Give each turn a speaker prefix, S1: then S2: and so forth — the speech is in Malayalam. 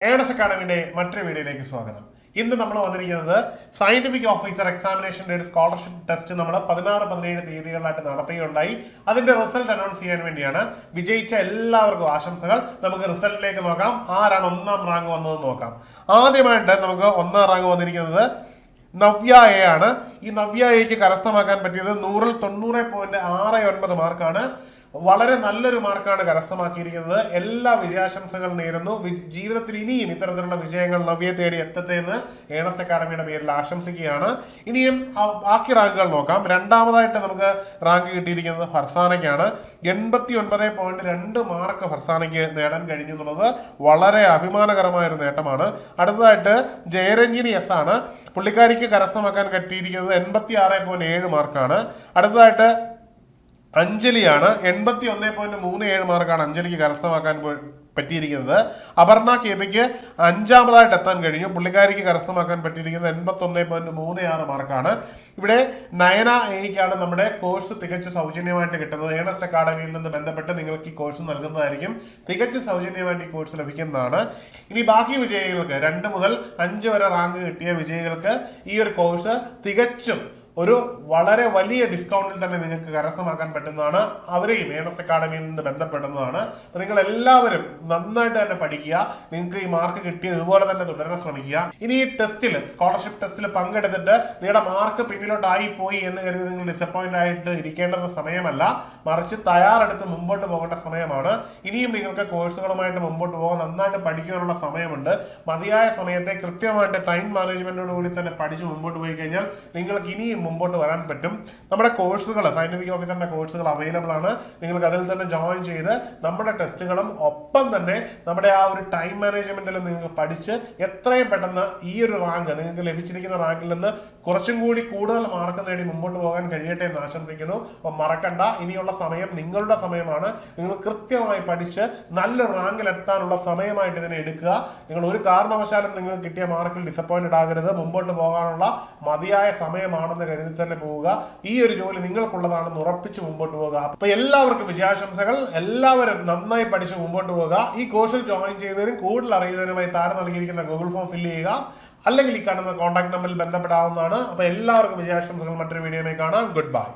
S1: ഏഡസ് അക്കാഡമിയുടെ മറ്റൊരു വീഡിയോയിലേക്ക് സ്വാഗതം. ഇന്ന് നമ്മൾ വന്നിരിക്കുന്നത് സയന്റിഫിക് ഓഫീസർ എക്സാമിനേഷന്റെ ഒരു സ്കോളർഷിപ്പ് ടെസ്റ്റ് നമ്മൾ 16-17 തീയതികളിലായിട്ട് നടത്തുകയുണ്ടായി. അതിന്റെ റിസൾട്ട് അനൗൺസ് ചെയ്യാൻ വേണ്ടിയാണ്. വിജയിച്ച എല്ലാവർക്കും ആശംസകൾ. നമുക്ക് റിസൾട്ടിലേക്ക് നോക്കാം. ആരാണ് ഒന്നാം റാങ്ക് വന്നതെന്ന് നോക്കാം. ആദ്യമായിട്ട് നമുക്ക് ഒന്നാം റാങ്ക് വന്നിരിക്കുന്നത് നവ്യ എ ആണ്. ഈ നവ്യ എക്ക് കരസ്ഥമാക്കാൻ പറ്റിയത് 100-ൽ 90.69 മാർക്കാണ്. വളരെ നല്ലൊരു മാർക്കാണ് കരസ്ഥമാക്കിയിരിക്കുന്നത്. എല്ലാ വിജയാശംസകൾ നേരുന്നു. ജീവിതത്തിൽ ഇനിയും ഇത്തരത്തിലുള്ള വിജയങ്ങൾ നവ്യയെ തേടി എത്തട്ടെ എന്ന് ഏണസ് അക്കാഡമിയുടെ പേരിൽ ആശംസിക്കുകയാണ്. ഇനിയും ബാക്കി റാങ്കുകൾ നോക്കാം. രണ്ടാമതായിട്ട് നമുക്ക് റാങ്ക് കിട്ടിയിരിക്കുന്നത് ഫർസാനയ്ക്കാണ്. 89.2 മാർക്ക് ഫർസാനയ്ക്ക് നേടാൻ കഴിഞ്ഞു എന്നുള്ളത് വളരെ അഭിമാനകരമായ ഒരു നേട്ടമാണ്. അടുത്തതായിട്ട് ജയരഞ്ജിനി എസ് ആണ്. പുള്ളിക്കാരിക്ക് കരസ്ഥമാക്കാൻ പറ്റിയിരിക്കുന്നത് 86.7 മാർക്കാണ്. അടുത്തതായിട്ട് അഞ്ജലിയാണ്. 81.37 മാർക്കാണ് അഞ്ജലിക്ക് കരസ്ഥമാക്കാൻ പറ്റിയിരിക്കുന്നത്. അപർണ കെപിക്ക് 5ാമതായിട്ട് എത്താൻ കഴിഞ്ഞു. പുള്ളിക്കാരിക്ക് കരസ്ഥമാക്കാൻ പറ്റിയിരിക്കുന്നത് 81.36 മാർക്കാണ്. ഇവിടെ നയന എയ്ക്കാണ് നമ്മുടെ കോഴ്സ് തികച്ച് സൗജന്യമായിട്ട് കിട്ടുന്നത്. ഏണസ് അക്കാഡമിയിൽ നിന്ന് ബന്ധപ്പെട്ട് നിങ്ങൾക്ക് ഈ കോഴ്സ് നൽകുന്നതായിരിക്കും. തികച്ച് സൗജന്യമായിട്ട് ഈ കോഴ്സ് ലഭിക്കുന്നതാണ്. ഇനി ബാക്കി വിജയികൾക്ക് 2 മുതൽ 5 വരെ റാങ്ക് കിട്ടിയ വിജയികൾക്ക് ഈ ഒരു കോഴ്സ് തികച്ചും ഒരു വളരെ വലിയ ഡിസ്കൗണ്ടിൽ തന്നെ നിങ്ങൾക്ക് കരസ്ഥമാക്കാൻ പറ്റുന്നതാണ്. അവരെയും ഏണസ് അക്കാഡമിയിൽ നിന്ന് ബന്ധപ്പെടുന്നതാണ്. അപ്പോൾ നിങ്ങൾ എല്ലാവരും നന്നായിട്ട് തന്നെ പഠിക്കുക. നിങ്ങൾക്ക് ഈ മാർക്ക് കിട്ടിയത് ഇതുപോലെ തന്നെ തുടരാൻ ശ്രമിക്കുക. ഇനി ഈ ടെസ്റ്റിൽ, സ്കോളർഷിപ്പ് ടെസ്റ്റിൽ പങ്കെടുത്തിട്ട് നിങ്ങളുടെ മാർക്ക് പിന്നിലോട്ടായി പോയി എന്ന് കരുതി നിങ്ങൾ ഡിസപ്പോയിന്റ് ആയിട്ട് ഇരിക്കേണ്ട സമയമല്ല, മറിച്ച് തയ്യാറെടുത്ത് മുമ്പോട്ട് പോകേണ്ട സമയമാണ്. ഇനിയും നിങ്ങൾക്ക് കോഴ്സുകളുമായിട്ട് മുമ്പോട്ട് പോകാൻ, നന്നായിട്ട് പഠിക്കാനുള്ള സമയമുണ്ട്. മതിയായ സമയത്തെ കൃത്യമായിട്ട് ടൈം മാനേജ്മെന്റോട് കൂടി തന്നെ പഠിച്ച് മുമ്പോട്ട് പോയി കഴിഞ്ഞാൽ നിങ്ങൾക്ക് ഇനിയും മുമ്പോട്ട് വരാൻ പറ്റും. നമ്മുടെ കോഴ്സുകൾ, സയന്റിഫിക് ഓഫീസറിന്റെ കോഴ്സുകൾ അവൈലബിൾ ആണ്. നിങ്ങൾക്ക് അതിൽ തന്നെ ജോയിൻ ചെയ്ത് നമ്മുടെ ടെസ്റ്റുകളും ഒപ്പം തന്നെ നമ്മുടെ ആ ഒരു ടൈം മാനേജ്മെന്റിലും നിങ്ങൾക്ക് പഠിച്ച് എത്രയും പെട്ടെന്ന് ഈ ഒരു റാങ്ക്, നിങ്ങൾക്ക് ലഭിച്ചിരിക്കുന്ന റാങ്കിൽ നിന്ന് കുറച്ചും കൂടി കൂടുതൽ മാർക്ക് നേടി മുമ്പോട്ട് പോകാൻ കഴിയട്ടെ എന്ന് ആശംസിക്കുന്നു. അപ്പോൾ മറക്കണ്ട, ഇനിയുള്ള സമയം നിങ്ങളുടെ സമയമാണ്. നിങ്ങൾ കൃത്യമായി പഠിച്ച് നല്ലൊരു റാങ്കിൽ എത്താനുള്ള സമയമായിട്ട് ഇതിനെ എടുക്കുക. നിങ്ങൾ ഒരു കാരണവശാലും നിങ്ങൾക്ക് കിട്ടിയ മാർക്കിൽ ഡിസപ്പോയിന്റഡ് ആകരുത്. മുമ്പോട്ട് പോകാനുള്ള മതിയായ സമയമാണെന്ന് കരുതി തന്നെ പോവുക. ഈ ഒരു ജോലി നിങ്ങൾക്കുള്ളതാണെന്ന് ഉറപ്പിച്ച് മുമ്പോട്ട് പോവുക. അപ്പൊ എല്ലാവർക്കും വിജയാശംസകൾ. എല്ലാവരും നന്നായി പഠിച്ച് മുമ്പോട്ട് പോവുക. ഈ കോഴ്സിൽ ജോയിൻ ചെയ്യുന്നതിനും കൂടുതൽ അറിയുന്നതിനുമായി താഴെ നൽകിയിരിക്കുന്ന ഗൂഗിൾ ഫോം ഫില്ല് ചെയ്യുക. അല്ലെങ്കിൽ ഈ കാണുന്ന കോൺടാക്ട് നമ്പറിൽ ബന്ധപ്പെടാവുന്നതാണ്. അപ്പൊ എല്ലാവർക്കും വിജയാശംസകൾ. മറ്റൊരു വീഡിയോയിൽ കാണാം. Good bye.